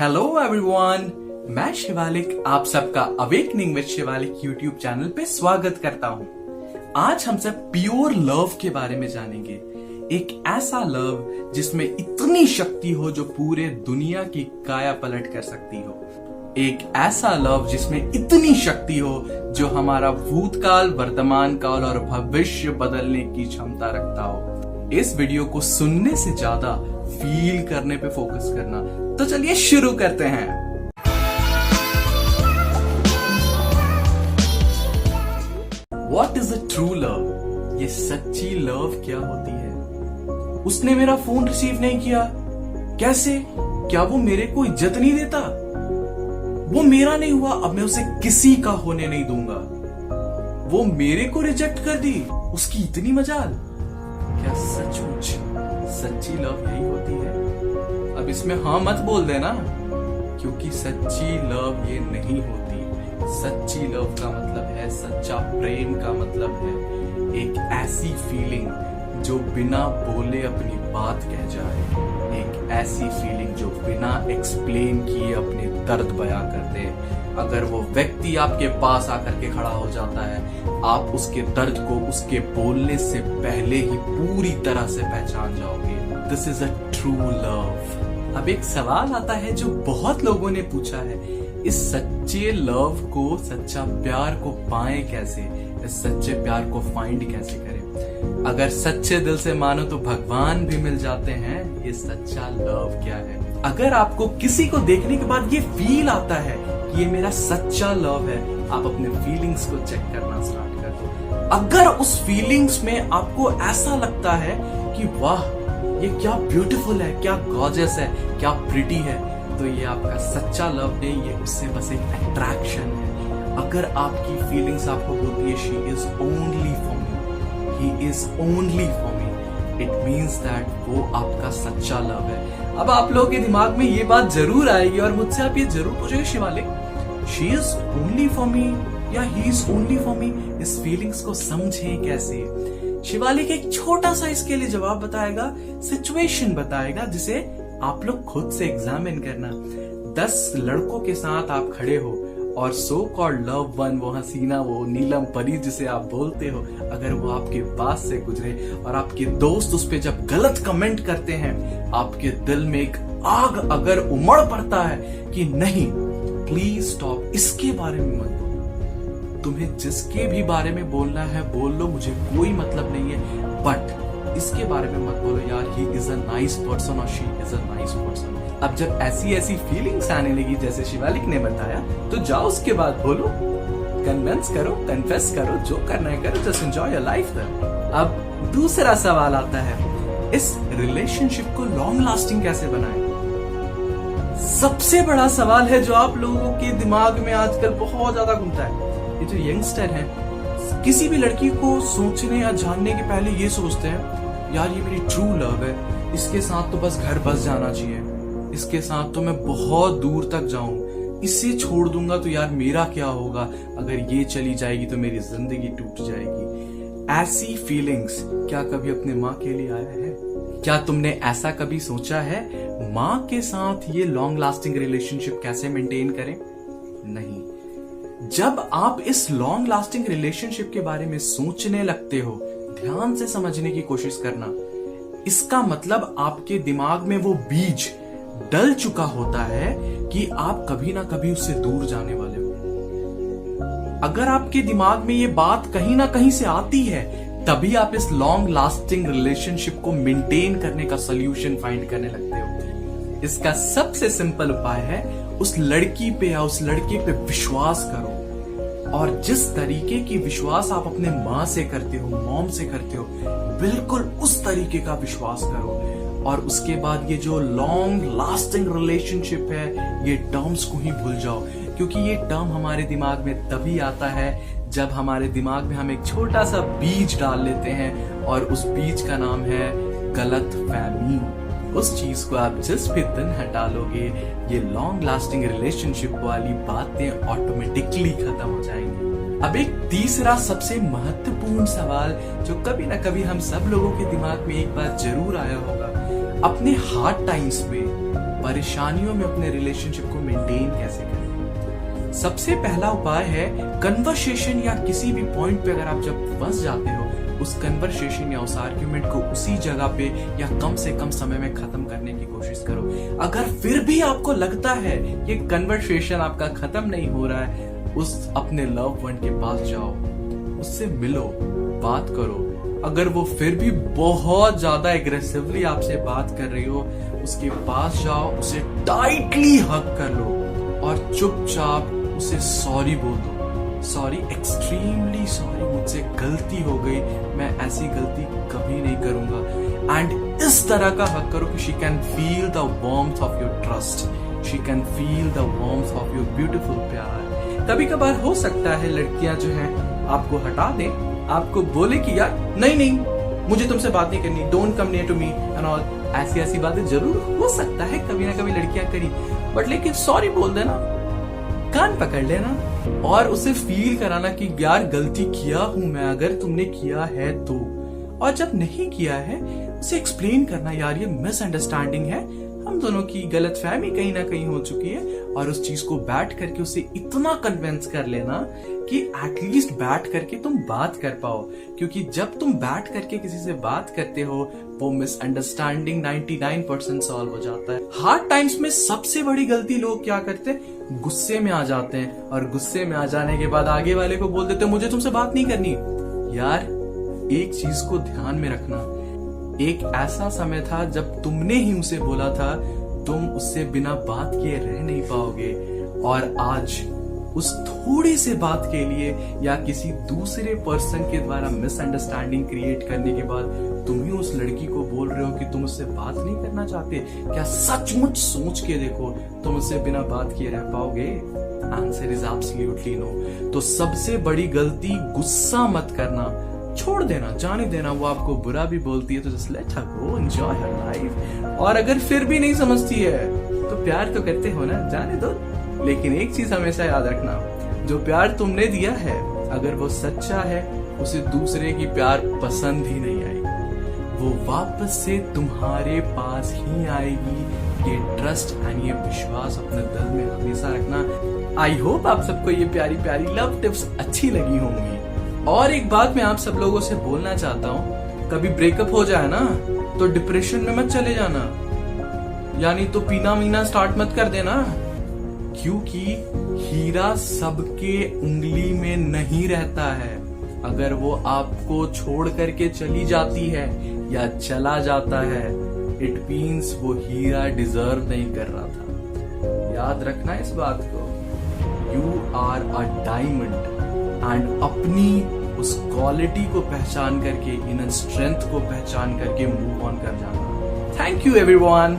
Hello everyone, मैं शिवालिक आप सबका awakening with Shivalik YouTube channel पे स्वागत करता हूँ। आज हम सब प्योर लव के बारे में जानेंगे। एक ऐसा लव जिसमें इतनी शक्ति हो जो पूरे दुनिया की काया पलट कर सकती हो। एक ऐसा लव जिसमें इतनी शक्ति हो जो हमारा भूतकाल, वर्तमान काल और भविष्य बदलने की क्षमता रखता हो। इस वीडियो को सुनने से ज्यादा फील करने पे फोकस करना। तो चलिए शुरू करते हैं। What is a true love? ये सच्ची लव क्या होती है? उसने मेरा फोन रिसीव नहीं किया, कैसे? क्या वो मेरे को इज्जत नहीं देता? वो मेरा नहीं हुआ, अब मैं उसे किसी का होने नहीं दूंगा। वो मेरे को रिजेक्ट कर दी, उसकी इतनी मजाल। क्या सचमुच सच्ची लव यही होती है? अब इसमें हाँ मत बोल देना, क्योंकि सच्ची लव ये नहीं होती। सच्ची लव का मतलब है, सच्चा प्रेम का मतलब है एक ऐसी फीलिंग जो बिना बोले अपनी बात कह जाए, एक ऐसी फीलिंग जो बिना एक्सप्लेन किए अपने दर्द बयां कर दे। अगर वो व्यक्ति आपके पास आकर के खड़ा हो जाता है, आप उसके दर्द को उसके बोलने से पहले ही पूरी तरह से पहचान जाओगे। This is a true love. अब एक सवाल आता है जो बहुत लोगों ने पूछा है, इस सच्चे लव को, सच्चा प्यार को पाएं कैसे? इस सच्चे प्यार को फाइंड कैसे करें? अगर सच्चे दिल से मानो तो भगवान भी मिल जाते हैं। ये सच्चा लव क्या है? अगर आपको किसी को देखने के बाद ये फील आता है कि ये मेरा सच्चा लव है, आप अपने फीलिंग्स को चेक करना स्टार्ट कर दो। अगर उस फीलिंग्स में आपको ऐसा लगता है कि वाह ये क्या ब्यूटीफुल है, क्या गॉर्जियस है, क्या प्रिटी है, तो ये आपका सच्चा लव नहीं, ये उससे बस एक अट्रैक्शन है। अगर आपकी फीलिंग्स आपको बोलती है she is only for me, he is only for me, it means that वो आपका सच्चा लव है। अब आप लोगों के दिमाग में ये बात जरूर आएगी और मुझसे आप ये जरूर पूछेंगे, Shivalik she is only for me या he is only for me, इस फीलिंग्स को समझें कैसे? शिवालिक एक छोटा सा इसके लिए जवाब बताएगा, सिचुएशन बताएगा, जिसे आप लोग खुद से एग्जामिन करना। 10 लड़कों के साथ आप खड़े हो और सो कॉल्ड लव वन, वो हसीना, वो नीलम परी जिसे आप बोलते हो, अगर वो आपके पास से गुजरे और आपके दोस्त उस पे जब गलत कमेंट करते हैं, आपके दिल में एक आग अगर उमड़ पड़ता है कि नहीं, प्लीज स्टॉप, इसके बारे में मत बोलो। तुम्हें जिसके भी बारे में बोलना है बोल लो, मुझे कोई मतलब नहीं है, बट इसके बारे में मत बोलो यार he is a nice person और she is a nice person. अब जब ऐसी ऐसी फीलिंग्स आने लगी जैसे शिवालिक ने बताया, तो जाओ उसके बाद बोलो, कन्विंस करो, कन्फेस करो, जो करना है करो, जस्ट एंजॉय योर लाइफ। अब दूसरा सवाल आता है, इस रिलेशनशिप को लॉन्ग लास्टिंग कैसे बनाएं? सबसे बड़ा सवाल है जो आप लोगों के दिमाग में आजकल बहुत ज्यादा घूमता है। ये जो यंगस्टर है, किसी भी लड़की को सोचने या जानने के पहले ये सोचते हैं यार ये मेरी ट्रू लव है, इसके साथ तो बस घर बस जाना चाहिए, इसके साथ तो मैं बहुत दूर तक जाऊं, इसे छोड़ दूंगा तो यार मेरा क्या होगा, अगर ये चली जाएगी तो मेरी जिंदगी टूट जाएगी। ऐसी फीलिंग्स क्या कभी अपने माँ के लिए आया है? क्या तुमने ऐसा कभी सोचा है माँ के साथ ये लॉन्ग लास्टिंग रिलेशनशिप कैसे मेंटेन करें? नहीं। जब आप इस लॉन्ग लास्टिंग रिलेशनशिप के बारे में सोचने लगते हो, ध्यान से समझने की कोशिश करना, इसका मतलब आपके दिमाग में वो बीज डल चुका होता है कि आप कभी ना कभी उससे दूर जाने वाले हो। अगर आपके दिमाग में ये बात कहीं ना कहीं से आती है, तभी आप इस लॉन्ग लास्टिंग रिलेशनशिप को मेंटेन करने का सोल्यूशन फाइंड करने लगते हो। इसका सबसे सिंपल उपाय है, उस लड़की पे या उस लड़के पे विश्वास करो, और जिस तरीके की विश्वास आप अपने माँ से करते हो, मॉम से करते हो, बिल्कुल उस तरीके का विश्वास करो। और उसके बाद ये जो लॉन्ग लास्टिंग रिलेशनशिप है, ये टर्म्स को ही भूल जाओ, क्योंकि ये टर्म हमारे दिमाग में तभी आता है जब हमारे दिमाग में हम एक छोटा सा बीज डाल लेते हैं, और उस बीज का नाम है गलतफहमी। उस चीज को आप जिस भी दिन हटा लोगे, ये लॉन्ग लास्टिंग रिलेशनशिप वाली बातें ऑटोमेटिकली खत्म हो जाएंगी। अब एक तीसरा सबसे महत्वपूर्ण सवाल जो कभी ना कभी हम सब लोगों के दिमाग में एक बार जरूर आया होगा, अपने हार्ड टाइम्स में परेशानियों में अपने रिलेशनशिप को मेंटेन कैसे करें। सबसे पहला उपाय है कन्वर्सेशन, या किसी भी पॉइंट पे अगर आप जब फंस जाते हो, उस कन्वर्सेशन या उस आर्ग्यूमेंट को उसी जगह पे या कम से कम समय में खत्म करने की कोशिश करो। अगर फिर भी आपको लगता है ये कन्वर्सेशन आपका खत्म नहीं हो रहा है, उस अपने लव वन के पास जाओ, उससे मिलो, बात करो। अगर वो फिर भी बहुत ज्यादा एग्रेसिवली आपसे बात कर रही हो, उसके पास जाओ, उसे टाइटली हग कर लो और चुपचाप उसे सॉरी बोल दो। सॉरी, एक्सट्रीमली सॉरी, मुझसे गलती हो गई, मैं ऐसी गलती कभी नहीं करूंगा। एंड इस तरह का हक करो कि she can feel the warmth of your trust, she can feel the warmth of your beautiful प्यार। कभी कभार हो सकता है लड़कियां जो हैं आपको हटा दें, आपको बोले कि यार नहीं नहीं, मुझे तुमसे बात नहीं करनी, don't come near to me and all. ऐसी ऐसी बातें जरूर हो सकता है कभी ना कभी लड़कियां करी, बट लेकिन सॉरी बोल देना, कान पकड़ लेना और उसे फील कराना कि यार गलती किया हूं मैं, अगर तुमने किया है तो। और जब नहीं किया है उसे एक्सप्लेन करना, यार ये मिसअंडरस्टैंडिंग है, हम दोनों की गलतफहमी कहीं ना कहीं हो चुकी है। और उस चीज को बैठ करके उसे इतना कन्विंस कर लेना कि एटलीस्ट बैठ करके तुम बात कर पाओ, क्योंकि जब तुम बैठ करके किसी से बात करते हो वो मिसअंडरस्टैंडिंग 99% सॉल्व हो जाता है। हार्ड टाइम्स में सबसे बड़ी गलती लोग क्या करते हैं, गुस्से में आ जाते हैं और गुस्से में आ जाने के बाद आगे वाले को बोल देते हैं मुझे तुमसे बात नहीं करनी। यार एक चीज को ध्यान में रखना, एक ऐसा समय था जब तुमने ही उसे बोला था तुम उससे बिना बात किए रह नहीं पाओगे, और आज उस थोड़ी से बात के लिए या किसी दूसरे पर्सन के द्वारा मिसअंडरस्टैंडिंग क्रिएट करने के बाद तुम ही उस लड़की को बोल रहे हो कि तुम उससे बात नहीं करना चाहते। क्या सचमुच सोच के देखो, तुम उससे बिना बात किए रह पाओगे? Answer is absolutely no. तो सबसे बड़ी गलती, गुस्सा मत करना, छोड़ देना, जाने देना। वो आपको बुरा भी बोलती है तो जस्ट लेट हर गो, एंजॉय हर लाइफ। और अगर फिर भी नहीं समझती है तो प्यार तो करते हो ना, जाने दो। लेकिन एक चीज हमेशा याद रखना, जो प्यार तुमने दिया है अगर वो सच्चा है, उसे दूसरे की प्यार पसंद ही नहीं आएगी, वो वापस से तुम्हारे पास ही आएगी। ये ट्रस्ट एंड ये विश्वास अपने दिल में हमेशा रखना। आई होप आप सबको ये प्यारी प्यारी लव टिप्स अच्छी लगी होंगी। और एक बात मैं आप सब लोगों से बोलना चाहता हूँ, कभी ब्रेकअप हो जाए ना तो डिप्रेशन में मत चले जाना, यानी तो पीना मीना स्टार्ट मत कर देना, क्योंकि हीरा सबके उंगली में नहीं रहता है। अगर वो आपको छोड़ करके चली जाती है या चला जाता है, इट मीन्स वो हीरा डिजर्व नहीं कर रहा था। याद रखना इस बात को, you are a diamond. And अपनी उस क्वालिटी को पहचान करके, इनर स्ट्रेंथ को पहचान करके मूव ऑन कर जाना। Thank you everyone.